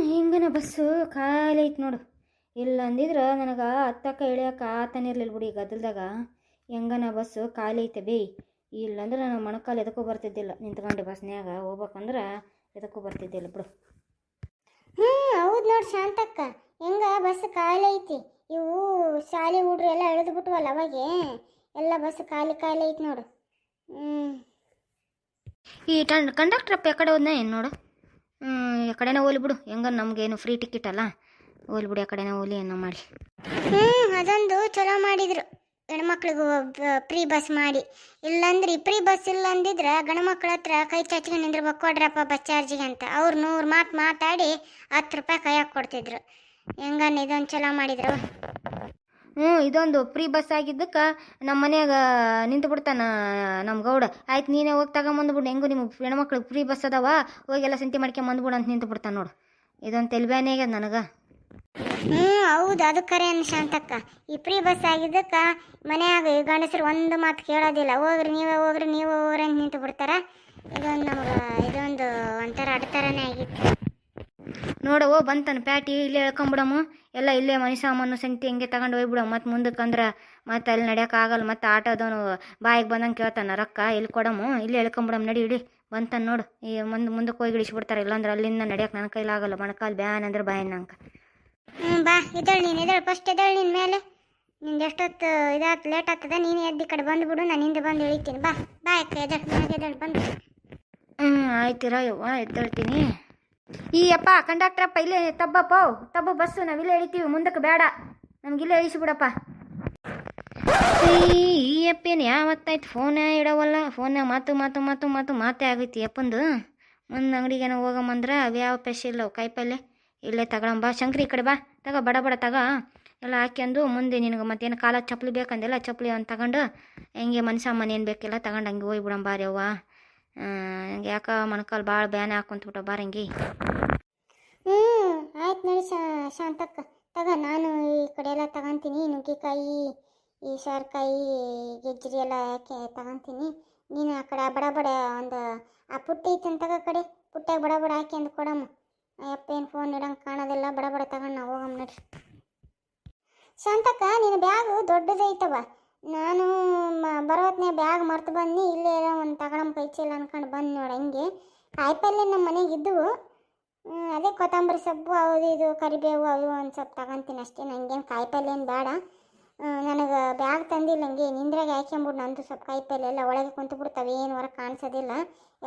ಹಿಂಗನ bus ಖಾಲಿ ಐತೆ ನೋಡು. ಇಲ್ಲ ಅಂದಿದ್ರೆ ನನಗೆ ಹತ್ತಕ್ಕ ಇಳಿಯೋಕೆ ಆತನ ಇರಲಿಲ್ಲ ಬಿಡಿ. ಗದ್ದಲ್ದಾಗ ಹೆಂಗನ ಬಸ್ಸು ಖಾಲಿ ಐತೆ ಬೇಯ್. ಇಲ್ಲಂದ್ರೆ ನಾನು ಮೊಣಕಾಲು ಎದಕ್ಕೂ ಬರ್ತಿದ್ದಿಲ್ಲ. ನಿಂತ್ಕೊಂಡು ಬಸ್ನ್ಯಾಗ ಹೋಗ್ಬೇಕಂದ್ರೆ ಎದಕ್ಕೂ ಬರ್ತಿದ್ದಿಲ್ಲ ಬಿಡು. ಹೌದು ನೋಡಿ ಶಾಂತಕ್ಕ, ಹೆಂಗ ಬಸ್ ಖಾಲಿ ಐತಿ. ಇವು ಶಾಲೆ ಹುಡ್ರು ಎಲ್ಲ ಎಳೆದು ಬಿಟ್ವಲ್ಲ ಅವಾಗೆ ಎಲ್ಲ ಬಸ್ ಖಾಲಿ ಖಾಲಿ ಐತಿ ನೋಡು. ಈ ಕಂಡಕ್ಟ್ರಪ್ಪ ಎಕಡೆ ಹೋದ್ನ ಏನು ನೋಡು. ಎಕಡೆನೇ ಹೋಲಿ ಬಿಡು, ಹೆಂಗ ನಮಗೇನು ಫ್ರೀ ಟಿಕೆಟ್ ಅಲ್ಲ, ಹೋಲಿ ಬಿಡು ಎಕಡೆನೇ ಹೋಲಿ ಏನೋ ಮಾಡಿ. ಅದೊಂದು ಚಲೋ ಮಾಡಿದ್ರು ಹೆಣ್ಮಕ್ಳಿಗೂ ಫ್ರೀ ಬಸ್ ಮಾಡಿ. ಇಲ್ಲಾಂದ್ರೆ ಫ್ರೀ ಬಸ್ ಇಲ್ಲ ಅಂದಿದ್ರೆ ಗಂಡ್ಮಕ್ಳ ಹತ್ರ ಕೈ ಚಾಚಿಗೆ ನಿಂದಿರ್ಬೇಕು, ಕೊಡ್ರಪ್ಪ ಬಸ್ ಚಾರ್ಜಿಗೆ ಅಂತ. ಅವ್ರು 100 ಮಾತು ಮಾತಾಡಿ 10 ರೂಪಾಯಿ ಕೈಯಾಗ ಕೊಡ್ತಿದ್ರು. ಹೆಂಗನ್ನ ಇದೊಂದು ಚಲೋ ಮಾಡಿದ್ರು. ಇದೊಂದು ಫ್ರೀ ಬಸ್ ಆಗಿದ್ದಕ್ಕೆ ನಮ್ಮ ಮನ್ಯಾಗ ನಿಂತು ಬಿಡ್ತಾನ ನಮ್ಮ ಗೌಡ. ಆಯ್ತು ನೀನೇ ಹೋಗಿ ತಗೊಂಬಂದ್ಬಿಡು, ಹೆಂಗು ನಿಮ್ಮ ಹೆಣ್ಮಕ್ಳಿಗೆ ಫ್ರೀ ಬಸ್ ಅದಾವ, ಹೋಗೆಲ್ಲ ಸಂತಿ ಮಾಡ್ಕೊಂಬಂದ್ಬಿಡು ಅಂತ ನಿಂತು ಬಿಡ್ತಾನೆ ನೋಡು. ಇದೊಂದು ತೆಲ್ಬ್ಯಾನೇ ಆಗ್ಯದ ನನಗೆ. ಹೌದು, ಅದು ಕರೆ ಅನ್ ಶಾಂತಕ್ಕ. ಈ ಫ್ರೀ ಬಸ್ ಆಗಿದ್ದಕ್ಕೆ ಮನ್ಯಾಗ ಗಂಡಸರು ಒಂದು ಮಾತು ಕೇಳೋದಿಲ್ಲ. ಹೋಗ್ರಿ ನೀವೇ ಹೋಗ್ರಿ ಅಂತ ನಿಂತು ಬಿಡ್ತಾರ. ಇದೊಂದು ನಮ್ಗೆ ಇದೊಂದು ಒಂಥರ ಅಡ್ತರನೇ ಆಗಿತ್ತು ನೋಡವೋ. ಬಂತಾನೆ ಪ್ಯಾಟಿ, ಇಲ್ಲೇ ಹೇಳ್ಕೊಂಬಿಡಮ್ಮ ಎಲ್ಲ. ಇಲ್ಲೇ ಮನೆ ಸಾಮಾನು ಸಂಗತಿ ಹಿಂಗೆ ತಗೊಂಡು ಹೋಗ್ಬಿಡಮ್ಮ. ಮತ್ತು ಮುಂದಕ್ಕಂದ್ರೆ ಮತ್ತೆ ಅಲ್ಲಿ ನಡೆಯೋಕ್ಕಾಗಲ್ಲ. ಮತ್ತು ಆಟೋದವನು ಬಾಯಿಗೆ ಬಂದಂಗೆ ಕೇಳ್ತಾನೆ ರೊಕ್ಕ, ಇಲ್ಲಿ ಕೊಡಮ್ಮ, ಇಲ್ಲೇ ಹೇಳ್ಕೊಂಬಿಡಮ್ಮ, ನಡಿ ಇಡಿ ಬಂತಾನೆ ನೋಡು. ಈ ಮುಂದಕ್ಕೆ ಹೋಗಿ ಇಳಿಸ್ಬಿಡ್ತಾರೆ. ಇಲ್ಲಾಂದ್ರೆ ಅಲ್ಲಿಂದ ನಡೆಯೋಕೆ ನನ್ನ ಕೈಲಾಗಲ್ಲ. ಮೊಣಕಾಲು ಬ್ಯಾನ್ ಅಂದ್ರೆ ಬಾಯನ್ ನಂಗೆ. ಬಾ ಇದ್ದಾಳೆ ನೀನು, ಇದ್ದಾಳೆ ಫಸ್ಟ್ ಇದ್ದಾಳೆ ನಿನ್ನ ಮೇಲೆ. ನಿಂದು ಎಷ್ಟೊತ್ತು ಇದಾಯ್ತು, ಲೇಟ್ ಆಗ್ತದೆ. ನೀನು ಎದ್ದು ಕಡೆ ಬಂದುಬಿಡು, ನಾನು ಹಿಂದೆ ಬಂದು ಇಳಿತೀನಿ. ಬಾ ಬಾ ಅಕ್ಕ, ಎದ್ದಾಳೆ ಬಂದು. ಆಯ್ತಿರ ಯವ್ವ, ಎದ್ದೇಳ್ತೀನಿ. ಈ ಅಪ್ಪ ಕಂಡಕ್ಟ್ರಪ್ಪ, ಇಲ್ಲೇ ತಬ್ಬ ಬಸ್ಸು, ನಾವಿಲ್ಲೇ ಇಳಿತೀವಿ, ಮುಂದಕ್ಕೆ ಬೇಡ, ನಮಗಿಲ್ಲೇ ಇಳಿಸಿಬಿಡಪ್ಪ. ಈ ಅಪ್ಪೇನು ಯಾವತ್ತಾಯ್ತು ಫೋನೇ ಇಡವಲ್ಲ. ಫೋನ್ಯಾಗ ಮಾತೇ ಆಗೈತಿ ಅಪ್ಪಂದು. ಒಂದು ಅಂಗಡಿಗೇನೋ ಹೋಗಮ್ಮಂದ್ರೆ ಅವು ಯಾವ ಸ್ಪೆಷಲ್ ಕಾಯಿಪಲ್ಲೆ ಇಲ್ಲೇ ತಗೊಳಂಬ. ಶಂಕ್ರಿ ಈ ಕಡೆ ಬಾ, ತಗೋ ಬಡ ತಗೋ ಎಲ್ಲ ಹಾಕ್ಯಂದು. ಮುಂದೆ ನಿನಗೆ ಮತ್ತೇನು ಕಾಲ ಚಪ್ಪಲಿ ಬೇಕಂದಿಲ್ಲ, ಚಪ್ಪಲಿ ಒಂದು ತಗೊಂಡು ಹೆಂಗೆ ಮನೆ ಸಾಮಾನು ಏನು ಬೇಕಿಲ್ಲ ತಗೊಂಡು ಹಂಗೆ ಹೋಗ್ಬಿಡಂಬ ಬಾರಿ ಅವ್ವ. ಹಂಗೆ ಯಾಕೆ ಮೊಣಕಾಲು ಭಾಳ ಬ್ಯಾನೆ ಹಾಕೊಂತ್ಬಿಟ್ಟ ಬಾರಂಗಿ. ಆಯ್ತು ನೋಡಿ ಶಾಂತಕ್ಕ, ನಾನು ಈ ಕಡೆ ಎಲ್ಲ ತಗೊಂತೀನಿ. ನುಗ್ಗಿಕಾಯಿ, ಈ ಸಾರ್ಕಾಯಿ, ಗೆಜ್ಜರಿ ಎಲ್ಲ ಯಾಕೆ ತಗೊಂತೀನಿ. ನೀನು ಆ ಕಡೆ ಬಡ ಒಂದು ಆ ಪುಟ್ಟಿ ಐತಂತ ತಗೋ, ಕಡೆ ಪುಟ್ಟಾಗ ಬಡ ಹಾಕಿ ಅಂದು ಕೊಡಮ್ಮ. ಅಪ್ಪ ಏನು ಫೋನ್ ಇಡಂಗೆ ಕಾಣೋದಿಲ್ಲ, ಬಡ ತಗೊಂಡು ನಾವು ಹೋಗಮ್ಮ ನಡ್ರಿ. ಶಾಂತಕ್ಕ, ನಿನ್ನ ಬ್ಯಾಗು ದೊಡ್ಡದೈತವ. ನಾನು ಬರೋತ್ನೇ ಬ್ಯಾಗ್ ಮರ್ತು ಬನ್ನಿ, ಇಲ್ಲೇ ಒಂದು ತಗೊಳಮ್ಮ ಕೈ ಚೀಲ ಅನ್ಕೊಂಡು ಬಂದು ನೋಡಿ. ಹಂಗೆ ಕಾಯಿಪಲ್ಲೆ ನಮ್ಮ ಮನೆಗೆ ಇದ್ದವು, ಅದೇ ಕೊತ್ತಂಬರಿ ಸೊಪ್ಪು ಅವು ಇದು ಕರಿಬೇವು ಅವು ಒಂದು ಸ್ವಲ್ಪ ತಗೊಂತೀನಿ ಅಷ್ಟೇ. ನನಗೇನು ಕಾಯಿಪಲ್ಲೆ ಏನು ಬೇಡ. ನನಗೆ ಬ್ಯಾಗ್ ತಂದಿಲ್ಲ, ಹಂಗೆ ನಿಂದ್ರಾಗ ಹಾಕ್ಯಂಬಿಡು. ನಂದು ಸ್ವಲ್ಪ ಕಾಯಿಪಲ್ಲೆ ಎಲ್ಲ ಒಳಗೆ ಕುಂತು ಬಿಡ್ತಾವೆ, ಏನು ಹೊರಗೆ ಕಾಣಿಸೋದಿಲ್ಲ.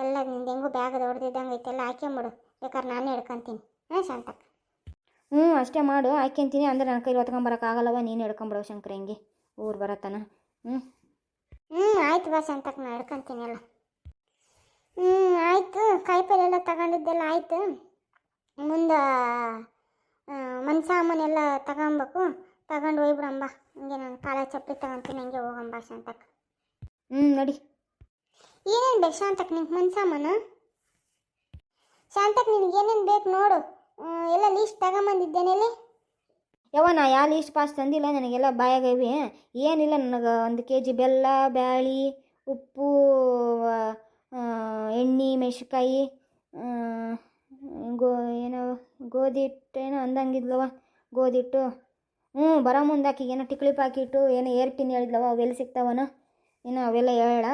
ಎಲ್ಲ ನಿಂದು ಹೆಂಗೂ ಬ್ಯಾಗ್ ದೊಡ್ಡದಿದ್ದಂಗೆ ಐತೆಲ್ಲ ಹಾಕ್ಯಂಬಿಡು, ಬೇಕಾದ್ರೆ ನಾನೇ ಹಿಡ್ಕೊತೀನಿ. ಶಾಂತಕ್ಕ, ಅಷ್ಟೇ ಮಾಡು, ಹಾಕ್ಯಂತೀನಿ. ಅಂದ್ರೆ ನನ್ನ ಕೈಲಿ ಹೊತ್ಕೊಂಬರೋಕ್ಕಾಗಲ್ಲವ, ನೀನು ಹಿಡ್ಕೊಂಬಿಡವ ಶಂಕರ, ಹೆಂಗೆ ಊರು ಬರತ್ತಾನ. ಆಯ್ತು ಬಾ ಶಾಂತಕ್ಕ, ನಾನು ಹಿಡ್ಕೊತೀನಿ ಎಲ್ಲ. ಆಯಿತು, ಕಾಯಿಪಲ್ಲೆ ಎಲ್ಲ ತಗೊಂಡಿದ್ದೆಲ್ಲ ಆಯಿತು. ಮುಂದೆ ಮನೆ ಸಾಮಾನೆಲ್ಲ ತಗೊಬೇಕು, ತಗೊಂಡು ಹೋಗ್ಬಿಡಂಬ. ಹಂಗೆ ನಾನು ಕಾಲ ಚಪ್ಪಲಿ ತಗೊಂತೀನಿ, ಹಂಗೆ ಹೋಗಂಬ ಶಾಂತಕ್ಕ. ನಡಿ. ಏನೇನು ಬೇಕು ಶಾಂತಕ್ಕ ನಿಂಗೆ ಮನೆ ಸಾಮಾನು? ಶಾಂತಕ್ಕ, ನಿನಗೆ ಏನೇನು ಬೇಕು ನೋಡು, ಎಲ್ಲ ಲೀಸ್ಟ್ ತಗೊಂಬಂದಿದ್ದೇನೆಲ್ಲಿ. ಯವ್ವ, ನಾ ಯಾವ ಲೀಸ್ಟ್ ಪಾಸ್ ತಂದಿಲ್ಲ, ನನಗೆಲ್ಲ ಬಾಯಾಗವಿ. ಏನಿಲ್ಲ, ನನಗೆ 1 kg ಬೆಲ್ಲ, ಬ್ಯಾಳಿ, ಉಪ್ಪು, ಎಣ್ಣೆ, ಮೆಣಸಿನ್ಕಾಯಿ, ಏನೋ ಗೋಧಿ ಹಿಟ್ಟು ಏನೋ ಅಂದಂಗಿದ್ಲವ, ಗೋಧಿ ಹಿಟ್ಟು. ಬರೋ ಮುಂದೆ ಆಕಿಗೆ ಏನೋ ಟಿಕ್ಳಿ ಪಾಕಿಟ್ಟು ಏನೋ ಏರ್ಪಿನ್ ಹೇಳಿದ್ಲವ, ಅವೆಲ್ಲ ಸಿಗ್ತಾವನ ಏನೋ, ಅವೆಲ್ಲ ಹೇಳ.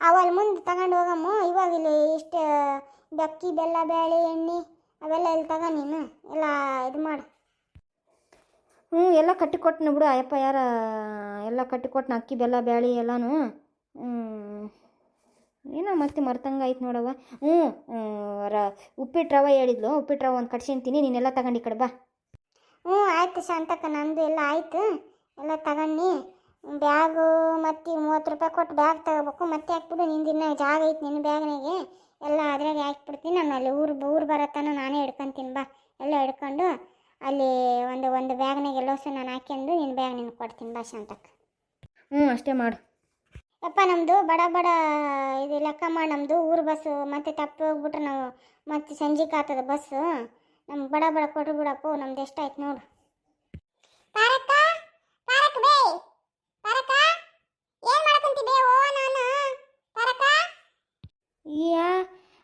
ಅವಲ್ಲಿ ಮುಂದೆ ತಗೊಂಡು ಹೋಗಮ್ಮ. ಇವಾಗ ಇಲ್ಲಿ ಇಷ್ಟು ಅಕ್ಕಿ, ಬೆಲ್ಲ, ಬ್ಯಾಳಿ, ಎಣ್ಣೆ ಅವೆಲ್ಲ ಇಲ್ಲಿ ತಗೋ, ನೀನು ಎಲ್ಲ ಇದು ಮಾಡು. ಎಲ್ಲ ಕಟ್ಟಿಕೊಟ್ಟನು ಬಿಡು ಅಯ್ಯಪ್ಪ, ಯಾರ ಎಲ್ಲ ಕಟ್ಟಿಕೊಟ್ಟನ, ಅಕ್ಕಿ, ಬೆಲ್ಲ, ಬ್ಯಾಳಿ ಎಲ್ಲನೂ. ಏನೋ ಮತ್ತೆ ಮರ್ತಂಗೆ ಆಯ್ತು ನೋಡವ. ಉಪ್ಪಿಟ್ಟು ರವೆ ಹೇಳಿದ್ಲು, ಉಪ್ಪಿಟ್ಟು ರವೆ ಒಂದು ಕಟ್ಸಿಂತೀನಿ, ನೀನೆಲ್ಲ ತಗೊಂಡು ಈ ಕಡೆ ಬಾ. ಆಯ್ತು ಶಾಂತಕ್ಕ, ನಂದು ಎಲ್ಲ ಆಯಿತು, ಎಲ್ಲ ತಗೊಂಡು. ಬ್ಯಾಗು ಮತ್ತು 30 ರೂಪಾಯಿ ಕೊಟ್ಟು ಬ್ಯಾಗ್ ತಗೋಬೇಕು, ಮತ್ತೆ ಹಾಕ್ಬಿಡು. ನಿಂದಿನ್ನ ಜಾಗ ಐತೆ ನಿನ್ನ ಬ್ಯಾಗ್ನಾಗೆ, ಎಲ್ಲ ಅದ್ರಾಗೆ ಹಾಕ್ಬಿಡ್ತೀನಿ. ನಾನು ಅಲ್ಲಿ ಊರು ಬರತ್ತಾನು ನಾನೇ ಹಿಡ್ಕೊತೀನಿ. ಬಾ, ಎಲ್ಲ ಹಿಡ್ಕೊಂಡು ಅಲ್ಲಿ ಒಂದು ಬ್ಯಾಗ್ನಾಗೆ ಎಲ್ಲೋಸು ನಾನು ಹಾಕ್ಯಂಡು ನಿನ್ನ ಬ್ಯಾಗ್ ನಿನ್ಗೆ ಕೊಡ್ತೀನಿ. ಬಾ ಶಾಂತಕ್ಕ. ಅಷ್ಟೇ ಮಾಡು. ಯಪ್ಪ, ನಮ್ಮದು ಬಡ ಇದು ಲೆಕ್ಕ ಮಾಡಿ, ನಮ್ಮದು ಊರು ಬಸ್ಸು ಮತ್ತೆ ತಪ್ಪಿ ಹೋಗ್ಬಿಟ್ರೆ ನಾವು ಮತ್ತೆ ಸಂಜೆಗೆ ಆಗ್ತದೆ ಬಸ್ಸು. ನಮ್ಗೆ ಬಡ ಕೊಟ್ಟು ಬಿಡಪ್ಪ. ನಮ್ದು ಎಷ್ಟಾಯ್ತು ನೋಡು.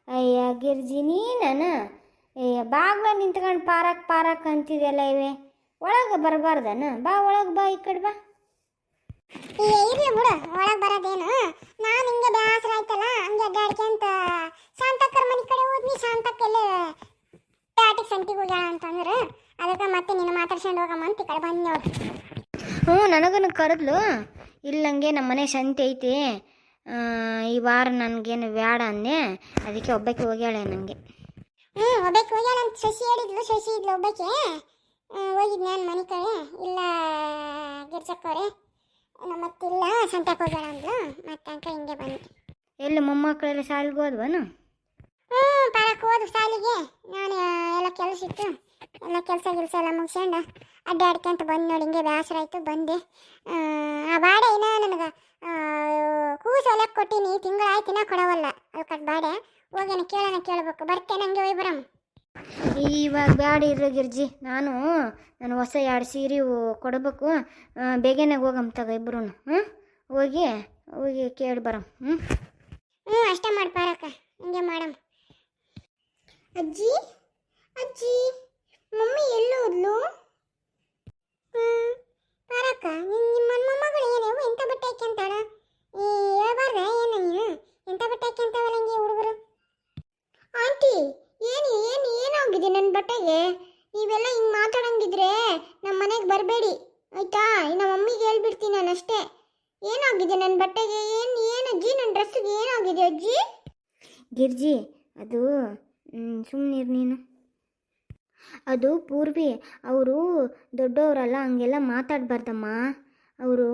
ಅಯ್ಯ ಗಿರ್ಜಿನಿ, ನಾನು ಬಾಗ್ಲ ನಿಂತ್ಕೊಂಡು ಪಾರಕ್ ಪಾರಕ್ ಅಂತಿದೆಲ್ಲ ಇವೆ, ಒಳಗೆ ಬರಬಾರ್ದನ? ಬಾ ಒಳಗೆ ಬಾ, ಈ ಕಡೆ ಬಾ. ಇರ್ಲಿ ಬಿಡು, ಒಳಗೆ ಬರೋದೇನು. ನಾನು ಹಿಂಗೆ ಬೇಸರ ಆಯ್ತಲ್ಲ, ಹಂಗೆ ಅಡ್ಡಾಡ್ಕೊಂತ ಶಾಂತಕ್ಕರ ಮನೆ ಕಡೆ ಹೋದ್ನಿ. ಶಾಂತಕ್ಕೆಲ್ಲೇ ಆಟಿಗೆ ಸಂತಿಗೆ ಹೋಗ್ಯಾಳ ಅಂತಂದ್ರೆ ಅದಕ್ಕೆ ಮತ್ತೆ ನೀನು ಮಾತಾಡ್ಸ್ಕೊಂಡು ಹೋಗಮ್ಮ ಅಂತ ಈ ಕಡೆ ಬಂದು ನೋಡು. ಹ್ಞೂ, ನನಗನ್ನು ಕರೆದ್ಲು. ಇಲ್ಲಂಗೆ ನಮ್ಮ ಮನೆ ಸಂತೆ ಐತಿ, ಈ ವಾರ ನನಗೇನು ಬೇಡ ಅಂದೆ, ಅದಕ್ಕೆ ಒಬ್ಬಕ್ಕೆ ಹೋಗ್ಯಾಳೆ ನನಗೆ. ಒಬ್ಬಕ್ಕೆ ಹೋಗ್ಯಾಳ ಅಂತ ಶಶಿ ಹೇಳಿದ್ಲು. ಶಶಿ ಇದ್ಲು ಒಬ್ಬಕ್ಕೆ. ಹೋಗಿದ್ದು ನಾನು ಮನೆ ಕಡೆ. ಇಲ್ಲ ಗಿರ್ಜಕ್ಕವ್ರೆ, ಮತ್ತಿಲ್ಲ ಸಂತೆಗೆ ಹೋಗ್ಯಾಳ ಅಂದ್ಲು. ಮತ್ತೆ ಅಂಕ ಹಿಂಗೆ ಬಂದು ಎಲ್ಲಿ ಮೊಮ್ಮಕ್ಕಳೆಲ್ಲ ಶಾಲೆಗೆ ಹೋದ್ವನು? ಪಾರಕ್ಕೆ ಹೋದ್ರು ಶಾಲೆಗೆ. ನಾನು ಎಲ್ಲ ಕೆಲಸ ಇತ್ತು, ಎಲ್ಲ ಕೆಲಸ ಎಲ್ಲ ಮುಗಿಸ್ಕೊಂಡು ಅಡ್ಡಾಡ್ಕೊಂತ ಬಂದು ನೋಡಿ. ಹಿಂಗೆ ಬೇಸರ ಆಯಿತು, ಬಂದೆ. ಆ ಬಾಡೆ ಇನ್ನೂ ನನಗೆ ಕೂಸು ಹೊಲಕ್ಕೆ ಕೊಟ್ಟೀನಿ, ತಿಂಗಳಾಯ್ತು ಇನ್ನೂ ಕೊಡವಲ್ಲ. ಅಲ್ಲಿ ಕಟ್ ಬಾಡೆ ಹೋಗೇನ ಕೇಳಬೇಕು. ಬರ್ತೇನೆ, ಹಂಗೆ ಹೋಗಿ ಬರಮ್ಮ. ಇವಾಗ ಬ್ಯಾಡ ಇರೋ ಗಿರ್ಜಿ, ನಾನು ಹೊಸ 2 ಸೀರೆ ಕೊಡಬೇಕು. ಬೇಗನೆ ಹೋಗಮ್ಮ ತಗೋ ಇಬ್ರು. ಹೋಗಿ ಕೇಳಿ ಬರಮ್ಮ. ಅಷ್ಟೇ ಮಾಡಿ ಪಾರಕ್ಕ, ಹಿಂಗೆ ಮಾಡಮ್ಮ. ಅಜ್ಜಿ ಅಜ್ಜಿ, ಮಮ್ಮಿ ಎಲ್ಲಿ ಹೋದ್ಲು? ಪಾರಕ್ಕ, ನಿಮ್ಮ ಮೊಮ್ಮಗಳು ಏನೇವು ಎಂಥ ಬಟ್ಟೆ ಹಾಕ್ಯಂತಾಳ? ಹೇಳ್ಬಾರ್ದ ಏನು ನೀನು? ಎಂಥ ಬಟ್ಟೆ ಹಾಕ್ಯಂತಾವಲ್ಲ ಹಂಗೆ ಹುಡುಗರು? ಆಂಟಿ, ಏನಾಗಿದೆ ನನ್ನ ಬಟ್ಟೆಗೆ? ನೀವೆಲ್ಲ ಹಿಂಗೆ ಮಾತಾಡಂಗಿದ್ರೆ ನಮ್ಮ ಮನೆಗೆ ಬರಬೇಡಿ ಆಯ್ತಾ? ನಮ್ಮ ಮಮ್ಮಿಗೆ ಹೇಳ್ಬಿಡ್ತೀನಿ ನಾನು ಅಷ್ಟೇ. ಏನಾಗಿದೆ ನನ್ನ ಬಟ್ಟೆಗೆ? ಏನು ಅಜ್ಜಿ, ನನ್ನ ಡ್ರೆಸ್ಸಿಗೆ ಏನಾಗಿದೆ ಅಜ್ಜಿ? ಗಿರ್ಜಿ, ಅದು ಸುಮ್ಮನಿರು ನೀನು. ಅದು ಪೂರ್ವಿ, ಅವರು ದೊಡ್ಡವರಲ್ಲ, ಹಂಗೆಲ್ಲ ಮಾತಾಡಬಾರ್ದಮ್ಮ. ಅವರು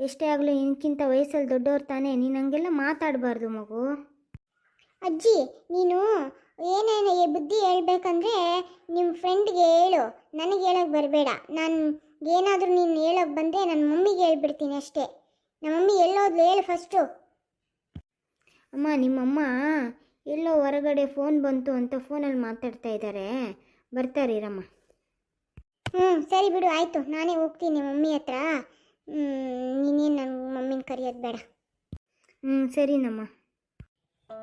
ಎಷ್ಟೇ ಆಗಲಿ ನಿನ್ಕಿಂತ ವಯಸ್ಸಲ್ಲಿ ದೊಡ್ಡವ್ರು ತಾನೇ, ನೀನು ಹಂಗೆಲ್ಲ ಮಾತಾಡಬಾರ್ದು ಮಗು. ಅಜ್ಜಿ, ನೀನು ಏನೇನು ಬುದ್ಧಿ ಹೇಳ್ಬೇಕಂದ್ರೆ ನಿಮ್ಮ ಫ್ರೆಂಡ್ಗೆ ಹೇಳು, ನನಗೆ ಹೇಳೋಕ್ಕೆ ಬರಬೇಡ. ನಾನು ಏನಾದರೂ ನೀನು ಹೇಳೋಕ್ಕೆ ಬಂದರೆ ನನ್ನ ಮಮ್ಮಿಗೆ ಹೇಳ್ಬಿಡ್ತೀನಿ ಅಷ್ಟೇ. ನಮ್ಮ ಮಮ್ಮಿ ಎಲ್ಲೋದ್ಲು ಹೇಳು ಫಸ್ಟು. ಅಮ್ಮ, ನಿಮ್ಮಮ್ಮ ಎಲ್ಲೋ ಹೊರಗಡೆ ಫೋನ್ ಬಂತು ಅಂತ ಫೋನಲ್ಲಿ ಮಾತಾಡ್ತಾ ಇದ್ದಾರೆ, ಬರ್ತಾರೀರಮ್ಮ. ಸರಿ ಬಿಡು, ಆಯಿತು. ನಾನೇ ಹೋಗ್ತೀನಿ ಮಮ್ಮಿ ಹತ್ರ. ನೀನೇನು ನನ್ನ ಮಮ್ಮಿನ ಕರೆಯೋದು ಬೇಡ. ಸರಿನಮ್ಮ.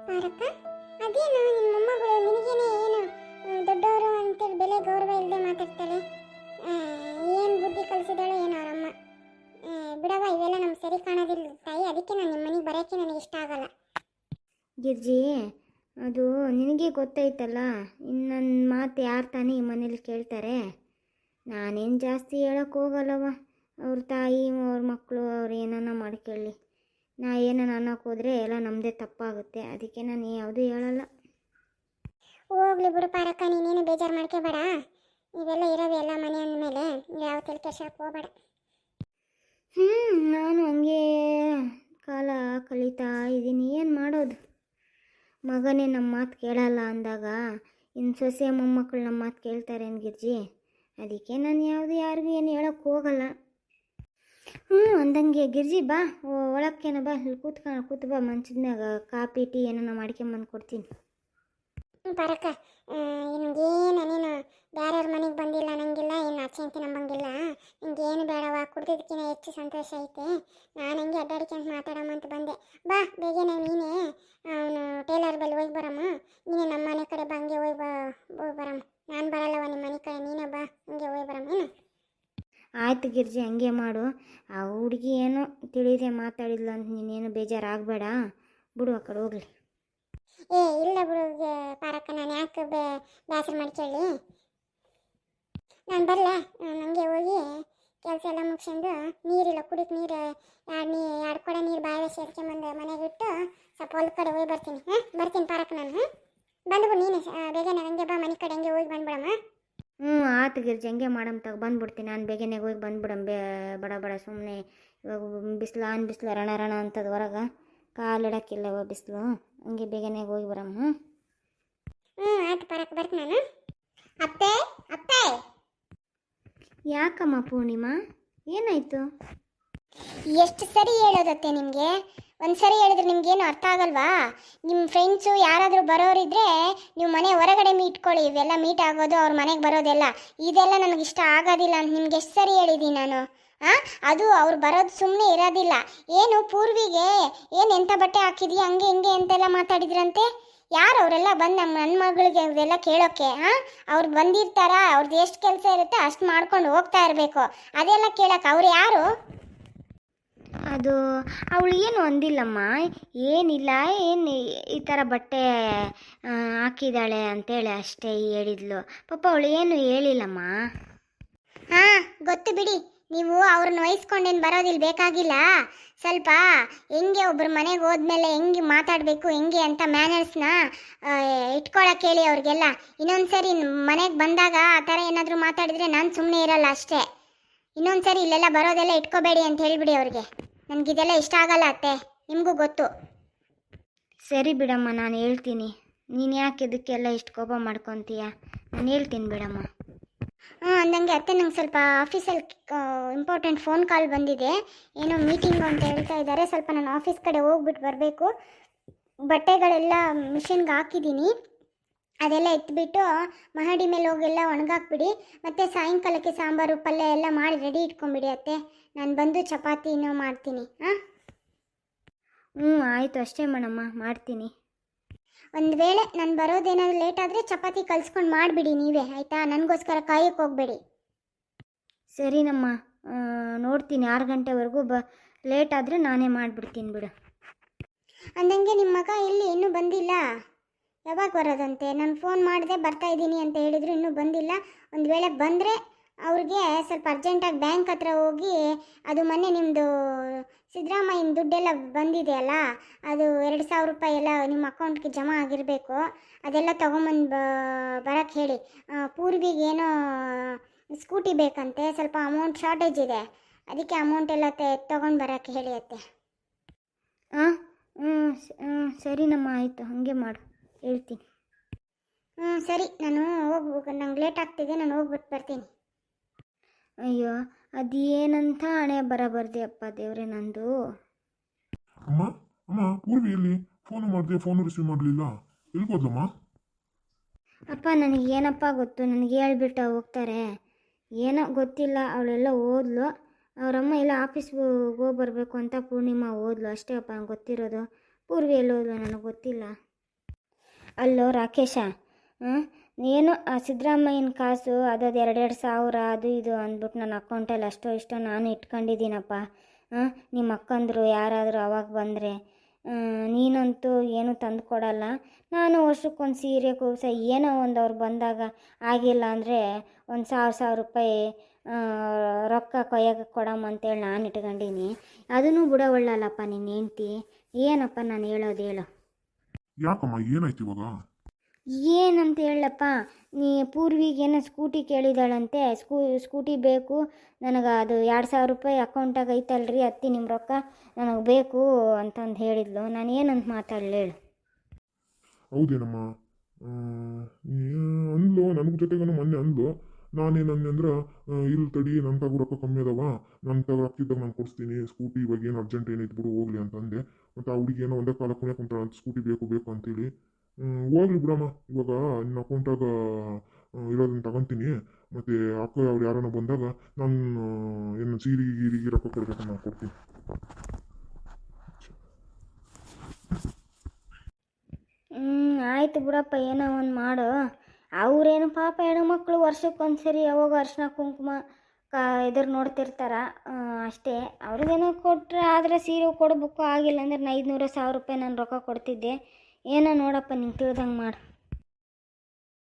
ಪಾರಕ್ಕ, ಅದೇನು ನಿಮ್ಮ ಮೊಮ್ಮಗಳು ನಿನಗೇನೆ ಏನು ದೊಡ್ಡವರು ಅಂತೇಳಿ ಬೆಲೆ ಗೌರವ ಇಲ್ಲದೆ ಮಾತಾಡ್ತಾಳೆ? ಏನು ಬುದ್ಧಿ ಕಲಿಸಿದಾಳೆ ಏನೋ ಅವರಮ್ಮ. ಬಿಡವ, ಇವೆಲ್ಲ ನಮ್ಗೆ ಸರಿ ಕಾಣೋದಿಲ್ಲ ತಾಯಿ. ಅದಕ್ಕೆ ನಾನು ನಿಮ್ಮ ಮನೆಗೆ ಬರೋಕ್ಕೆ ನನಗೆ ಇಷ್ಟ ಆಗಲ್ಲ. ಗಿರ್ಜಿ, ಅದು ನಿನಗೆ ಗೊತ್ತೈತಲ್ಲ, ಇನ್ನು ನನ್ನ ಮಾತು ಯಾರು ತಾನೇ ಈ ಮನೇಲಿ ಕೇಳ್ತಾರೆ? ನಾನೇನು ಜಾಸ್ತಿ ಹೇಳೋಕ್ಕೆ ಹೋಗಲ್ಲವ. ಅವ್ರ ತಾಯಿ, ಅವ್ರ ಮಕ್ಕಳು, ಅವ್ರು ಏನಾನ ಮಾಡ್ಕೊಳ್ಳಿ. ನಾ ಏನಾನ ಅನ್ನೋಕೆ ಹೋದರೆ ಎಲ್ಲ ನಮ್ಮದೇ ತಪ್ಪಾಗುತ್ತೆ. ಅದಕ್ಕೆ ನಾನು ಯಾವುದೂ ಹೇಳಲ್ಲ. ಹೋಗ್ಲಿ ಬಿಡು ಪಾರಕ್ಕ, ನೀನೇನು ಬೇಜಾರು ಮಾಡ್ಕೋಬೇಡ. ಇವೆಲ್ಲ ಇರೋದು ಎಲ್ಲ ಮನೆ ಅಂದಮೇಲೆ ಯಾವ ತಲೆ ಕೆಡ್ಸಕ್ಕೆ ಹೋಗಬೇಡ. ನಾನು ಹಂಗೆ ಕಾಲ ಕಳೀತಾ ಇದ್ದೀನಿ. ಏನು ಮಾಡೋದು? ಮಗನೇ ನಮ್ಮ ಮಾತು ಕೇಳಲ್ಲ ಅಂದಾಗ ಇನ್ನು ಸೊಸೆ ಮೊಮ್ಮಕ್ಕಳು ನಮ್ಮ ಮಾತು ಕೇಳ್ತಾರೇನು ಗಿರ್ಜಿ? ಅದಕ್ಕೆ ನಾನು ಯಾರಿಗೂ ಏನು ಹೇಳೋಕ್ಕೆ ಹೋಗಲ್ಲ. ಅಂದಂಗೆ ಗಿರ್ಜಿ, ಬಾ ಒಳಕ್ಕೇನ, ಬಾ ಇಲ್ಲಿ ಕೂತು ಬಾ. ಮಂಚದ್ನಾಗ ಕಾಫಿ ಟೀ ಏನಾನ ಮಾಡ್ಕೊಂಬಂದು ಕೊಡ್ತೀನಿ. ಪಾರಕ್ಕ, ನಿಮ್ಗೇನು ನೀನು ಬೇರೆಯವ್ರ ಮನೆಗೆ ಬಂದಿಲ್ಲ ನಂಗಿಲ್ಲ, ಏನು ಆಚೆ ಅಂತ ನಂಬಂಗಿಲ್ಲ. ನಿಮ್ಗೇನು ಬೇಡವ, ಕುಡ್ದಿದ್ದಕ್ಕಿಂತ ಹೆಚ್ಚು ಸಂತೋಷ ಐತೆ. ನಾನು ಹಂಗೆ ಅಡ್ಡಾಡ್ಕೊಂತ ಮಾತಾಡಮ್ಮ ಅಂತ ಬಂದೆ. ಬಾ ಬೇಗನೆ, ನೀನೇ ಅವನು ಟೇಲರ್ ಬಲ್ಲಿ ಹೋಗಿ ಬರಮ್ಮ. ನೀನೇ ನಮ್ಮ ಮನೆ ಕಡೆ ಬಾ, ಹಂಗೆ ಹೋಗಿ ಬರಮ್ಮ. ನಾನು ಬರಲ್ಲವ ನಿಮ್ಮ ಮನೆ ಕಡೆ, ನೀನೇ ಬಾ, ಹಂಗೆ ಹೋಗಿ ಬರಮ್ಮ. ಏನು? ಆಯ್ತು ಗಿರ್ಜಿ, ಹಂಗೆ ಮಾಡು. ಆ ಹುಡುಗಿ ಏನೋ ತಿಳಿದೇ ಮಾತಾಡಿದ್ಲು ಅಂತ ನೀನೇನು ಬೇಜಾರಾಗಬೇಡ ಬಿಡು, ಆ ಕಡೆ ಹೋಗ್ಲಿ. ಇಲ್ಲ ಬಿಡು ಪಾರಕ್ಕ, ನಾನು ಯಾಕೆ ಬೇಸರ ಮಾಡ್ಕೊಳ್ಳಿ? ನಾನು ಬರಲ್ಲ. ನನಗೆ ಹೋಗಿ ಕೆಲಸ ಎಲ್ಲ ಮುಗಿಸ್ಕೊಂಡು ನೀರಿಲ್ಲ, ಕುಡಿಯೋಕೆ ನೀರು 2 ಕೊಡ ನೀರು ಬಾಯಿಗೆ ಸೇರ್ಕೊಂಬಂದು ಮನೆಗೆ ಇಟ್ಟು ಸ್ವಲ್ಪ ಹೊಲ ಕಡೆ ಹೋಗಿ ಬರ್ತೀನಿ. ಬರ್ತೀನಿ ಪಾರಕ್ಕ ನಾನು. ಬಂದ್ಬಿಡು ನೀನು ಬೇಗನೆ, ಹಂಗೆ ಬಾ ಮನೆ ಕಡೆ, ಹಂಗೆ ಹೋಗಿ ಬಂದ್ಬಿಡಮ್ಮ. ಆಯ್ತು ಗಿರ್ಜಿ, ಹಂಗೆ ಮಾಡಮ್ ತಗೋ, ಬಂದ್ಬಿಡ್ತೀನಿ. ನಾನು ಬೇಗನೆ ಹೋಗಿ ಬಂದ್ಬಿಡಮ್. ಬಡ ಸುಮ್ಮನೆ ಇವಾಗ ಬಿಸಿಲು ರಣ ಅಂತದ ಹೊರಗೆ, ಕಾಲಿಡೋಕ್ಕಿಲ್ಲವ ಬಿಸಿಲು. ಹಂಗೆ ಬೇಗನೆ ಹೋಗಿ ಬರಮ್ಮ. ಆಯ್ತು ಪಾರಕ್ಕ, ಬರ್ತೀನಿ ನಾನು. ಅತ್ತೆ ಅತ್ತೆ. ಯಾಕಮ್ಮ ಪೂರ್ಣಿಮಾ, ಏನಾಯಿತು? ಎಷ್ಟು ಸರಿ ಹೇಳೋದತ್ತೆ ನಿಮಗೆ? ಒಂದು ಸರಿ ಹೇಳಿದ್ರೆ ನಿಮ್ಗೇನು ಅರ್ಥ ಆಗಲ್ವಾ? ನಿಮ್ಮ ಫ್ರೆಂಡ್ಸು ಯಾರಾದರೂ ಬರೋರಿದ್ರೆ ನೀವು ಮನೆ ಹೊರಗಡೆ ಮೀಟ್ಕೊಳ್ಳಿ. ಇವೆಲ್ಲ ಮೀಟ್ ಆಗೋದು, ಅವ್ರ ಮನೆಗೆ ಬರೋದೆಲ್ಲ ಇದೆಲ್ಲ ನನಗೆ ಇಷ್ಟ ಆಗೋದಿಲ್ಲ ಅಂತ ನಿಮ್ಗೆ ಎಷ್ಟು ಸರಿ ಹೇಳಿದ್ದೀನಿ ನಾನು. ಅದು ಅವ್ರು ಬರೋದು ಸುಮ್ಮನೆ ಇರೋದಿಲ್ಲ. ಏನು ಪೂರ್ವಿಗೆ ಏನು ಎಂಥ ಬಟ್ಟೆ ಹಾಕಿದ್ಯಾ ಹಂಗೆ ಹಿಂಗೆ ಅಂತೆಲ್ಲ ಮಾತಾಡಿದ್ರಂತೆ. ಯಾರು ಅವರೆಲ್ಲ ಬಂದು ನನ್ನ ಮಗಳಿಗೆ ಅವರೆಲ್ಲ ಕೇಳೋಕ್ಕೆ ಹಾಂ? ಅವ್ರು ಬಂದಿರ್ತಾರ, ಅವ್ರದ್ದು ಎಷ್ಟು ಕೆಲಸ ಇರುತ್ತೆ ಅಷ್ಟು ಮಾಡ್ಕೊಂಡು ಹೋಗ್ತಾ ಇರಬೇಕು. ಅದೆಲ್ಲ ಕೇಳಕ್ಕೆ ಅವ್ರು ಯಾರು? ಅದು ಅವಳು ಏನು ಅಂದಿಲ್ಲಮ್ಮ, ಏನಿಲ್ಲ, ಏನು ಈ ಥರ ಬಟ್ಟೆ ಹಾಕಿದ್ದಾಳೆ ಅಂತೇಳಿ ಅಷ್ಟೇ ಹೇಳಿದ್ಲು. ಪಾಪ ಅವಳು ಏನು ಹೇಳಿಲ್ಲಮ್ಮ. ಹಾಂ ಗೊತ್ತು ಬಿಡಿ, ನೀವು ಅವ್ರನ್ನ ವಹಿಸ್ಕೊಂಡೇನು ಬರೋದಿಲ್ಲ, ಬೇಕಾಗಿಲ್ಲ. ಸ್ವಲ್ಪ ಹೆಂಗೆ ಒಬ್ರು ಮನೆಗೆ ಹೋದ್ಮೇಲೆ ಹೆಂಗೆ ಮಾತಾಡಬೇಕು ಹೆಂಗೆ ಅಂತ ಮ್ಯಾನರ್ಸ್ನ ಇಟ್ಕೊಳಕ್ಕೆ ಹೇಳಿ ಅವ್ರಿಗೆಲ್ಲ. ಇನ್ನೊಂದು ಸರಿ ಮನೆಗೆ ಬಂದಾಗ ಆ ಥರ ಏನಾದರೂ ಮಾತಾಡಿದರೆ ನಾನು ಸುಮ್ಮನೆ ಇರಲ್ಲ ಅಷ್ಟೇ. ಇನ್ನೊಂದು ಸರಿ ಇಲ್ಲೆಲ್ಲ ಬರೋದೆಲ್ಲ ಇಟ್ಕೋಬೇಡಿ ಅಂತ ಹೇಳಿಬಿಡಿ ಅವ್ರಿಗೆ. ನನಗಿದೆಲ್ಲ ಇಷ್ಟ ಆಗಲ್ಲ ಅತ್ತೆ, ನಿಮಗೂ ಗೊತ್ತು. ಸರಿ ಬಿಡಮ್ಮ, ನಾನು ಹೇಳ್ತೀನಿ. ನೀನು ಯಾಕೆ ಇದಕ್ಕೆಲ್ಲ ಇಷ್ಟು ಕೋಪ ಮಾಡ್ಕೊತೀಯ? ನಾನು ಹೇಳ್ತೀನಿ ಬಿಡಮ್ಮ. ಅಂದಂಗೆ ಅತ್ತೆ, ನಂಗೆ ಸ್ವಲ್ಪ ಆಫೀಸಲ್ಲಿ ಇಂಪಾರ್ಟೆಂಟ್ ಫೋನ್ ಕಾಲ್ ಬಂದಿದೆ, ಏನೋ ಮೀಟಿಂಗು ಅಂತ ಹೇಳ್ತಾ ಇದ್ದಾರೆ. ಸ್ವಲ್ಪ ನಾನು ಆಫೀಸ್ ಕಡೆ ಹೋಗ್ಬಿಟ್ಟು ಬರಬೇಕು. ಬಟ್ಟೆಗಳೆಲ್ಲ ಮಿಷಿನ್ಗೆ ಹಾಕಿದ್ದೀನಿ, ಅದೆಲ್ಲ ಎತ್ಬಿಟ್ಟು ಮಹಡಿ ಮೇಲೆ ಹೋಗೆಲ್ಲ ಒಣಗಾಕ್ಬಿಡಿ. ಮತ್ತು ಸಾಯಂಕಾಲಕ್ಕೆ ಸಾಂಬಾರು ಪಲ್ಯ ಎಲ್ಲ ಮಾಡಿ ರೆಡಿ ಇಟ್ಕೊಂಬಿಡಿ ಅತ್ತೆ. ನಾನು ಬಂದು ಚಪಾತಿನೂ ಮಾಡ್ತೀನಿ. ಹಾಂ ಆಯಿತು, ಅಷ್ಟೇ ಮಾಡಮ್ಮ, ಮಾಡ್ತೀನಿ. ಒಂದು ವೇಳೆ ನಾನು ಬರೋದೇನಾದರೂ ಲೇಟ್ ಆದರೆ ಚಪಾತಿ ಕಲಿಸ್ಕೊಂಡು ಮಾಡಿಬಿಡಿ ನೀವೇ, ಆಯಿತಾ? ನನಗೋಸ್ಕರ ಕಾಯಕ್ಕೆ ಹೋಗಬೇಡಿ. ಸರಿನಮ್ಮ, ನೋಡ್ತೀನಿ. 6 ಗಂಟೆವರೆಗೂ ಲೇಟ್ ಆದರೆ ನಾನೇ ಮಾಡಿಬಿಡ್ತೀನಿ ಬಿಡು. ಅಂದಂಗೆ ನಿಮ್ಮ ಮಗ ಇಲ್ಲಿ ಇನ್ನೂ ಬಂದಿಲ್ಲ, ಯಾವಾಗ ಬರೋದಂತೆ? ನಾನು ಫೋನ್ ಮಾಡಿದೆ ಬರ್ತಾ ಇದ್ದೀನಿ ಅಂತ ಹೇಳಿದ್ರು, ಇನ್ನೂ ಬಂದಿಲ್ಲ. ಒಂದು ವೇಳೆ ಬಂದರೆ ಅವ್ರಿಗೆ ಸ್ವಲ್ಪ ಅರ್ಜೆಂಟಾಗಿ ಬ್ಯಾಂಕ್ ಹತ್ರ ಹೋಗಿ, ಅದು ಮೊನ್ನೆ ನಿಮ್ಮದು ಸಿದ್ದರಾಮಯ್ಯನ ದುಡ್ಡೆಲ್ಲ ಬಂದಿದೆಯಲ್ಲ, ಅದು 2,000 ರೂಪಾಯಿ ಎಲ್ಲ ನಿಮ್ಮ ಅಕೌಂಟ್ಗೆ ಜಮಾ ಆಗಿರಬೇಕು, ಅದೆಲ್ಲ ತೊಗೊಂಬಂದು ಬರೋಕ್ಕೆ ಹೇಳಿ. ಪೂರ್ವಿಗೆ ಏನೋ ಸ್ಕೂಟಿ ಬೇಕಂತೆ, ಸ್ವಲ್ಪ ಅಮೌಂಟ್ ಶಾರ್ಟೇಜ್ ಇದೆ, ಅದಕ್ಕೆ ಅಮೌಂಟ್ ಎಲ್ಲ ತೊಗೊಂಡು ಬರೋಕ್ಕೆ ಹೇಳಿ ಅತ್ತೆ. ಸರಿನಮ್ಮ, ಆಯಿತು, ಹಾಗೆ ಮಾಡು, ಹೇಳ್ತೀನಿ. ಸರಿ, ನಾನು ನಂಗೆ ಲೇಟ್ ಆಗ್ತಿದೆ, ನಾನು ಹೋಗ್ಬಿಟ್ಟು ಬರ್ತೀನಿ. ಅಯ್ಯೋ, ಅದೇನಂತ ಹಣೆ ಬರಬಾರ್ದೆ ಅಪ್ಪ ದೇವ್ರೆ ನಂದು. ಅಮ್ಮ ಅಮ್ಮ ಪೂರ್ವಿ ಎಲ್ಲಿ? ಫೋನು ಮಾಡಿದೆ, ಫೋನು ರಿಸೀವ್ ಮಾಡಲಿಲ್ಲ, ಎಲ್ಗೋದ್ಲಮ್ಮ? ಅಪ್ಪ ನನಗೇನಪ್ಪ ಗೊತ್ತು, ನನಗೆ ಹೇಳ್ಬಿಟ್ಟು ಹೋಗ್ತಾರೆ, ಏನೋ ಗೊತ್ತಿಲ್ಲ. ಅವಳೆಲ್ಲ ಓದ್ಲು, ಅವರಮ್ಮ ಎಲ್ಲ ಆಫೀಸ್ಗೆ ಹೋಗಿ ಬರಬೇಕು ಅಂತ ಪೂರ್ಣಿಮಾ ಓದ್ಲು, ಅಷ್ಟೇ ಅಪ್ಪ ನಂಗೆ ಗೊತ್ತಿರೋದು. ಪೂರ್ವಿ ಎಲ್ಲ ಓದ್ಲು ನನಗೆ ಗೊತ್ತಿಲ್ಲ. ಅಲ್ಲೋ ರಾಕೇಶ, ಏನು ಆ ಸಿದ್ದರಾಮಯ್ಯನ ಕಾಸು ಅದು 2,2 ಸಾವಿರ ಅದು ಇದು ಅಂದ್ಬಿಟ್ಟು ನನ್ನ ಅಕೌಂಟಲ್ಲಿ ಅಷ್ಟೋ ಇಷ್ಟೋ ನಾನು ಇಟ್ಕೊಂಡಿದ್ದೀನಪ್ಪ. ನಿಮ್ಮ ಅಕ್ಕಂದರು ಯಾರಾದರೂ ಅವಾಗ ಬಂದರೆ, ನೀನಂತೂ ಏನೂ ತಂದು ಕೊಡಲ್ಲ. ನಾನು ವರ್ಷಕ್ಕೊಂದು ಸೀರೆ ಕೂಸ ಏನೋ ಒಂದು ಅವ್ರು ಬಂದಾಗ ಆಗಿಲ್ಲ ಅಂದರೆ ಒಂದು 1,000 ರೂಪಾಯಿ ರೊಕ್ಕ ಕೊಯ್ಯಕ್ಕೆ ಕೊಡಮ್ಮ ಅಂತೇಳಿ ನಾನು ಇಟ್ಕೊಂಡಿನಿ. ಅದನ್ನು ಬಿಡೋವಳ್ಳಲ್ಲಪ್ಪ ನಿನ್ನ ಹೆಂಡ್ತಿ. ಏನಪ್ಪ ನಾನು ಹೇಳೋದು ಹೇಳು? ಯಾಕಮ್ಮ, ಏನಾಯ್ತು ಇವಾಗ? ಏನಂತ ಹೇಳಪ್ಪ, ನೀ ಪೂರ್ವಿಗೇನೋ ಸ್ಕೂಟಿ ಕೇಳಿದಾಳಂತೆ, ಸ್ಕೂಟಿ ಬೇಕು ನನಗೆ, ಅದು 2,000 ರೂಪಾಯಿ ಅಕೌಂಟಾಗ ಐತಲ್ರಿ ಅತ್ತಿ ನಿಮ್ಮ ರೊಕ್ಕ ನನಗೆ ಬೇಕು ಅಂತಂದು ಹೇಳಿದ್ಲು. ನಾನು ಏನಂತ ಮಾತಾಡಲಿ ಹೇಳು? ಹೌದೇನಮ್ಮ, ಅಂದ್ಲು ನನಗೆ ಜೊತೆಗೇನು ಮೊನ್ನೆ ಅಂದ್ಲು. ನಾನೇನಂದೆ ಅಂದ್ರೆ, ಇಲ್ಲಿ ತಡಿ, ನನ್ನ ತಗೋ ರೊಕ್ಕ ಕಮ್ಮಿ ಅದಾವ, ನನ್ನ ತಗೋ ರೊಕ್ಕಿದ್ದಾಗ ನಾನು ಕೊಡಿಸ್ತೀನಿ, ಸ್ಕೂಟಿ ಇವಾಗ ಏನು ಅರ್ಜೆಂಟ್ ಏನೈತೆ ಬಿಡು ಹೋಗ್ಲಿ ಅಂತಂದೆ. ಮತ್ತು ಆ ಹುಡುಗಿ ಏನೋ ಒಂದೇ ಕಾಲ ಕುಣಿಯಕ್ಕೆ ಕುಂತಾಳ ಅಂತ, ಸ್ಕೂಟಿ ಬೇಕು ಅಂತೇಳಿ. ಹೋಗ್ಲಿ ಬಿಡಮ್ಮ, ಇವಾಗ ನಿನ್ನ ಅಕೌಂಟಾಗ ಇರೋದನ್ನ ತಗೊತೀನಿ. ಮತ್ತು ಅಕ್ಕ ಅವ್ರು ಯಾರನ್ನ ಬಂದಾಗ ನಾನು ಏನು ಸೀರೆಗೆ ರೊಕ್ಕ ಕೊಡಬೇಕು, ನಾನು ಕೊಡ್ತೀನಿ. ಆಯಿತು ಬಿಡಪ್ಪ, ಏನೋ ಒಂದು ಮಾಡು. ಅವರೇನು ಪಾಪ ಹೆಣ್ಮಕ್ಳು ವರ್ಷಕ್ಕೊಂದ್ಸರಿ ಯಾವಾಗ ಅರ್ಶಿನ ಕುಂಕುಮ ಎದುರು ನೋಡ್ತಿರ್ತಾರ ಅಷ್ಟೇ. ಅವ್ರಿಗೇನೋ ಕೊಟ್ಟರೆ ಆದರೆ ಸೀರೆ ಕೊಡಬೇಕು, ಆಗಿಲ್ಲ ಅಂದ್ರೆ 500-1,000 ರೂಪಾಯಿ ನಾನು ರೊಕ್ಕ ಕೊಡ್ತಿದ್ದೆ. ಏನೋ ನೋಡಪ್ಪ, ನಿಂಗೆ ತಿಳಿದಂಗೆ ಮಾಡು.